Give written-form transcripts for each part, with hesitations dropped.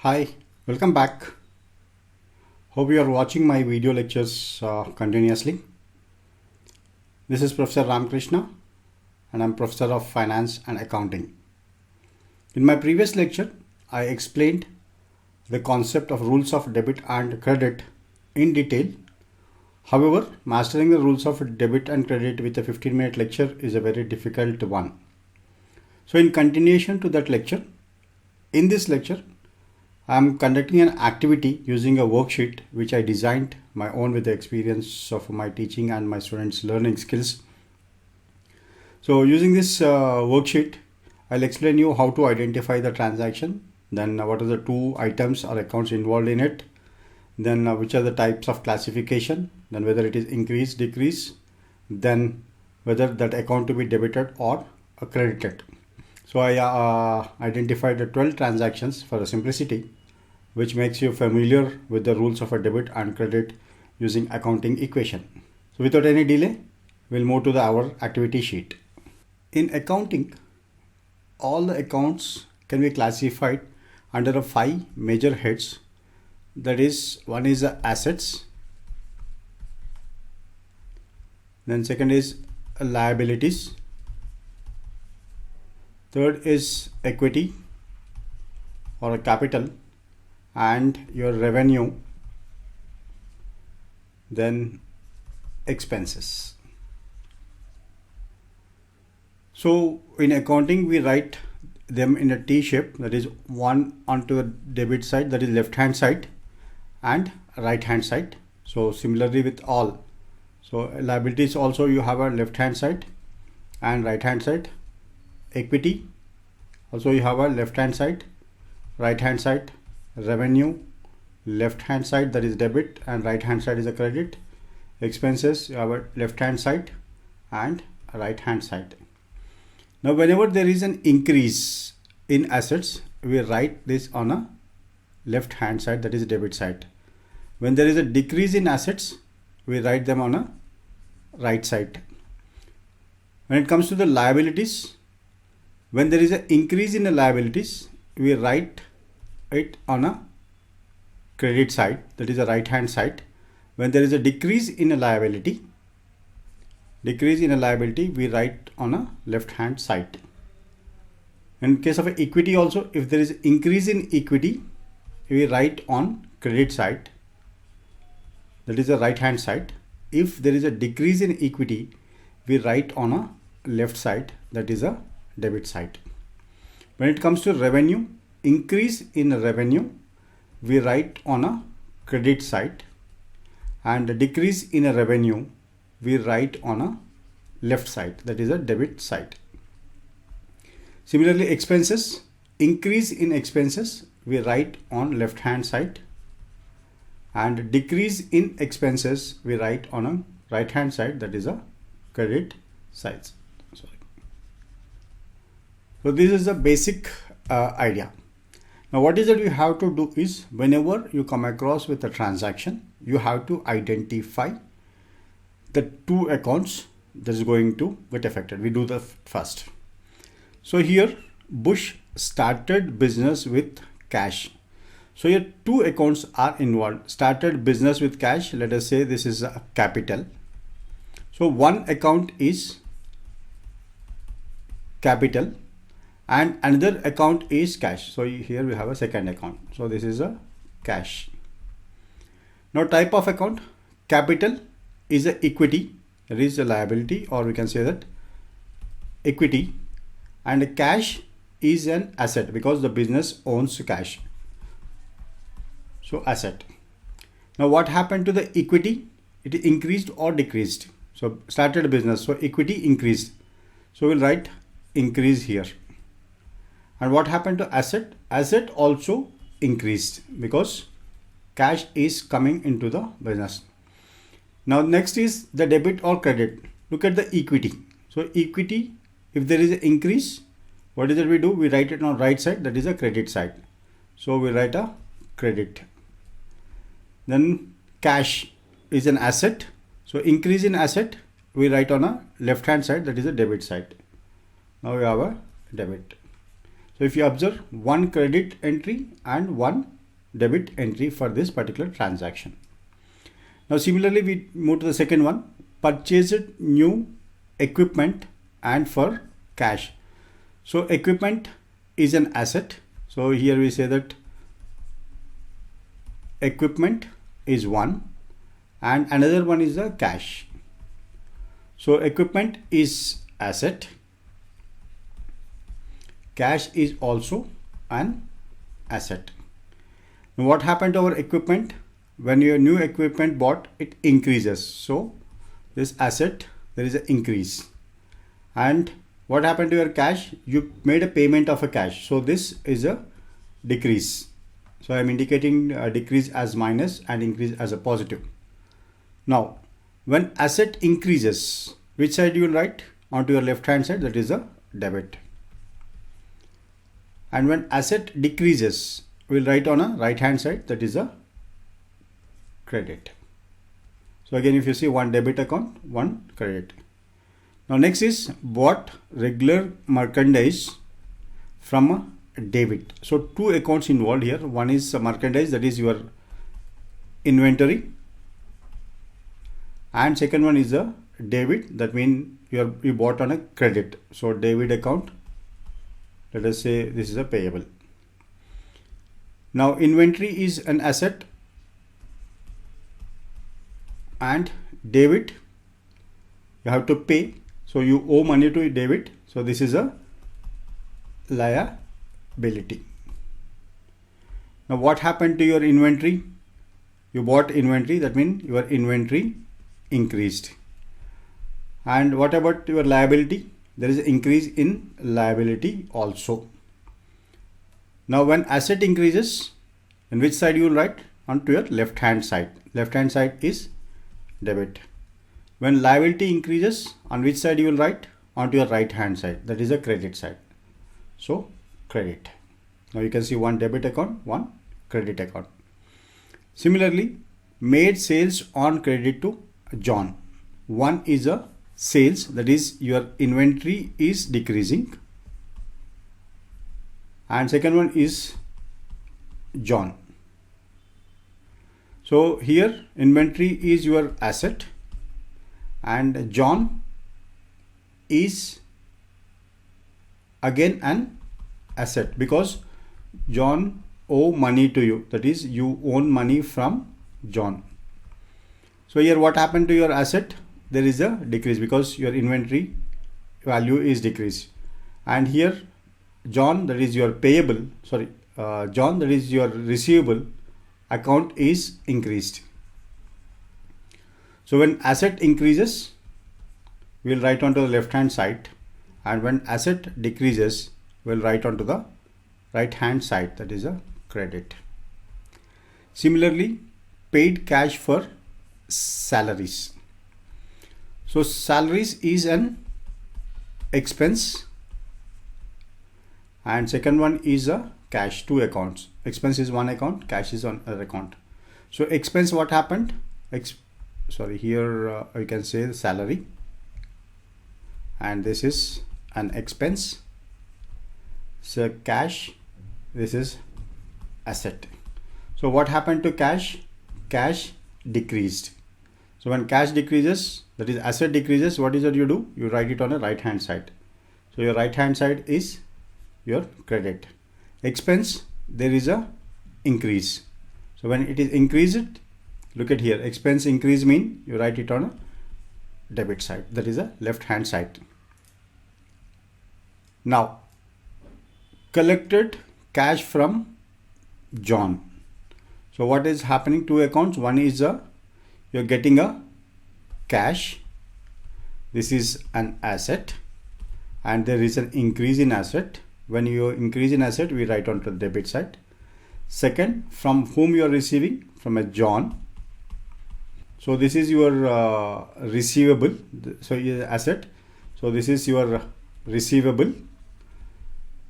Hi, welcome back. Hope you are watching my video lectures continuously. This is Professor Ramakrishna and I'm Professor of Finance and Accounting. In my previous lecture, I explained the concept of rules of debit and credit in detail. However, mastering the rules of debit and credit with a 15-minute lecture is a very difficult one. So in continuation to that lecture, in this lecture, I am conducting an activity using a worksheet which I designed my own with the experience of my teaching and my students' learning skills. So using this worksheet, I'll explain you how to identify the transaction, then what are the two items or accounts involved in it, then which are the types of classification, then whether it is increase, decrease, then whether that account to be debited or credited. So I identified the 12 transactions for the simplicity, which makes you familiar with the rules of a debit and credit using accounting equation. So without any delay, we'll move to our activity sheet. In accounting, all the accounts can be classified under 5 major heads. That is, one is assets, then second is liabilities, third is equity or capital, and your revenue, then expenses. So in accounting, we write them in a T shape, that is one onto the debit side, that is left hand side, and right hand side. So similarly with all. So liabilities also you have a left hand side and right hand side. Equity also you have a left hand side, right hand side. Revenue, left hand side, that is debit, and right hand side is a credit. Expenses, you have a left hand side and right hand side. Now whenever there is an increase in assets, we write this on a left hand side, that is debit side. When there is a decrease in assets, we write them on a right side. When it comes to the liabilities, when there is an increase in the liabilities, we write it on a credit side, that is a right hand side. When there is a decrease in a liability, we write on a left hand side. In case of equity also, if there is increase in equity, we write on credit side, that is a right hand side. If there is a decrease in equity, we write on a left side, that is a debit side. When it comes to revenue, increase in revenue, we write on a credit side, and decrease in a revenue, we write on a left side, that is a debit side. Similarly, expenses, increase in expenses, we write on left hand side, and decrease in expenses, we write on a right hand side, that is a credit side. So this is the basic idea. Now what is it you have to do is, whenever you come across with a transaction, you have to identify the two accounts that is going to get affected. We do the first. So here Bush started business with cash. So here two accounts are involved. Started business with cash. Let us say this is a capital. So one account is capital and another account is cash. So here we have a second account. So this is a cash. Now type of account, capital is a equity, that is a liability, or we can say that equity, and cash is an asset because the business owns cash. So asset. Now what happened to the equity? It increased or decreased. So started business, so equity increased. So we'll write increase here. And what happened to asset? Asset also increased because cash is coming into the business. Now next is the debit or credit. Look at the equity. So equity, if there is an increase, what is it we do? We write it on right side, that is a credit side. So we write a credit. Then cash is an asset. So increase in asset, we write on a left hand side, that is a debit side. Now we have a debit. So if you observe, one credit entry and one debit entry for this particular transaction. Now similarly, we move to the second one, purchased new equipment and for cash. So equipment is an asset. So here we say that equipment is one and another one is the cash. So equipment is asset, cash is also an asset. Now what happened to our equipment? When your new equipment bought, it increases. So this asset, there is an increase. And what happened to your cash? You made a payment of a cash. So this is a decrease. So I'm indicating a decrease as minus and increase as a positive. Now, when asset increases, which side you will write? Onto your left hand side, that is a debit. And when asset decreases, we will write on a right hand side, that is a credit. So again, if you see, one debit account, one credit. Now next is bought regular merchandise from a debit. So two accounts involved here. One is merchandise, that is your inventory, and second one is a debit, that means you bought on a credit. So debit account, let us say this is a payable. Now inventory is an asset and debit, you have to pay. So you owe money to debit. So this is a liability. Now what happened to your inventory? You bought inventory, that means your inventory increased. And what about your liability? There is an increase in liability also. Now when asset increases, on which side you will write? Onto your left hand side. Left hand side is debit. When liability increases, on which side you will write? Onto your right hand side, that is a credit side. So credit. Now you can see one debit account, one credit account. Similarly, made sales on credit to John. One is a sales, that is your inventory is decreasing, and second one is John. So here inventory is your asset and John is again an asset, because John owe money to you, that is you own money from John. So here what happened to your asset? There is a decrease because your inventory value is decreased. And here John, that is your payable, John, that is your receivable account is increased. So when asset increases, we will write onto the left hand side, and when asset decreases, we will write onto the right hand side, that is a credit. Similarly, paid cash for salaries. So salaries is an expense and second one is a cash, two accounts. Expense is one account, cash is on another account. So expense, what happened? Here you can say salary, and this is an expense. So cash, this is asset. So what happened to cash? Cash decreased. So when cash decreases, that is asset decreases, what is that you do? You write it on the right hand side. So your right hand side is your credit. Expense, there is a increase. So when it is increased, look at here, expense increase mean you write it on a debit side, that is a left hand side. Now collected cash from John. So what is happening? Two accounts. One is you're getting a cash, this is an asset, and there is an increase in asset. When you increase in asset, we write onto the debit side. Second, from whom you are receiving? From a John. So this is your receivable. So your asset. So this is your receivable.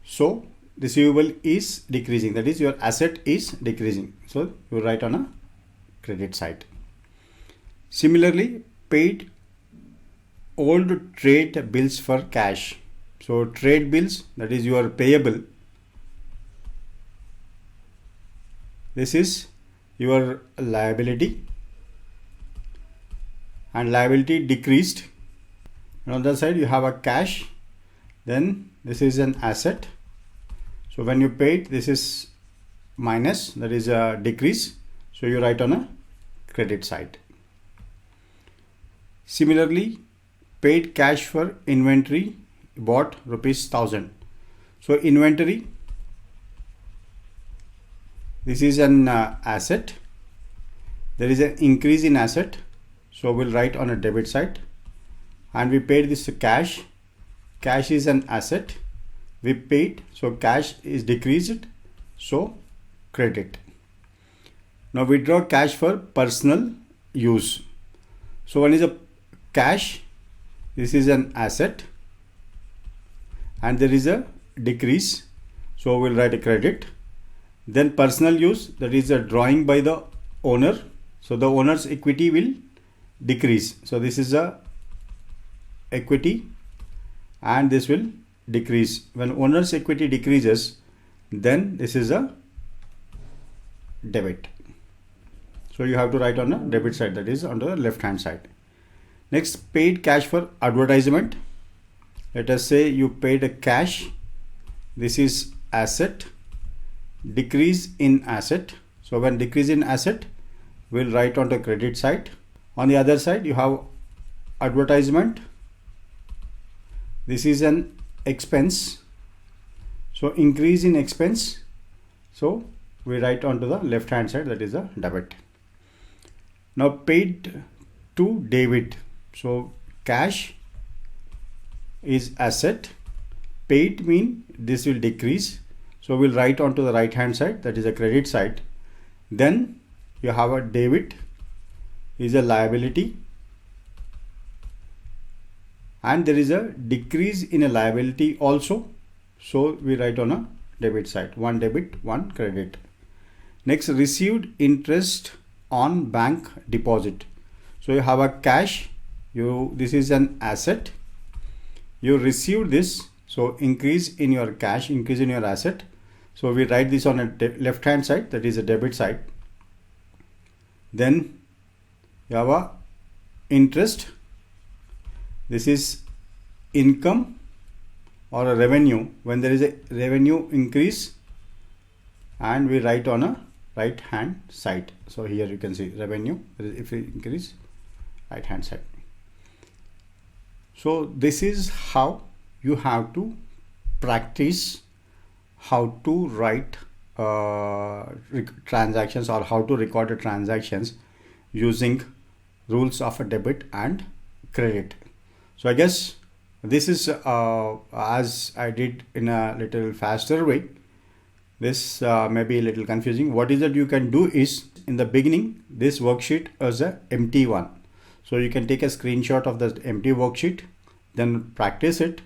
So receivable is decreasing, that is your asset is decreasing. So you write on a credit side. Similarly, paid old trade bills for cash. So trade bills, that is your payable, this is your liability, and liability decreased. And on the other side you have a cash, then this is an asset. So when you paid, this is minus, that is a decrease, so you write on a credit side. Similarly, paid cash for inventory bought ₹1000. So inventory, this is an asset, there is an increase in asset, so we'll write on a debit side. And we paid this cash, cash is an asset, we paid, so cash is decreased, so credit. Now withdraw cash for personal use. So one is a cash, this is an asset, and there is a decrease, so we'll write a credit. Then personal use, that is a drawing by the owner, so the owner's equity will decrease, so this is a equity, and this will decrease. When owner's equity decreases, then this is a debit, so you have to write on a debit side, that is on the left hand side. Next, paid cash for advertisement. Let us say you paid a cash, this is asset, decrease in asset, so when decrease in asset, we'll write on the credit side. On the other side you have advertisement, this is an expense, so increase in expense, so we write on to the left hand side, that is a debit. Now paid to David, so cash is asset, paid mean this will decrease, so we'll write on to the right hand side, that is a credit side. Then you have a debit is a liability, and there is a decrease in a liability also, so we write on a debit side, one debit, one credit. Next, received interest on bank deposit. So you have a cash, this is an asset, you received this, so increase in your cash, increase in your asset, so we write this on a left hand side, that is a debit side. Then you have a interest, this is income or a revenue, when there is a revenue increase, and we write on a right hand side, so here you can see revenue, if we increase, right hand side. So this is how you have to practice how to write transactions, or how to record the transactions using rules of a debit and credit. So I guess this is as I did in a little faster way. This may be a little confusing. What is that you can do is, in the beginning, this worksheet is an empty one. So you can take a screenshot of the empty worksheet, then practice it,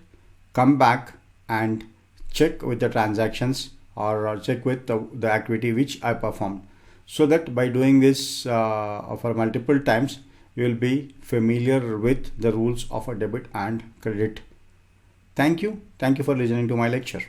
come back and check with the transactions, or check with the activity which I performed, so that by doing this for multiple times, you will be familiar with the rules of a debit and credit. Thank you for listening to my lecture.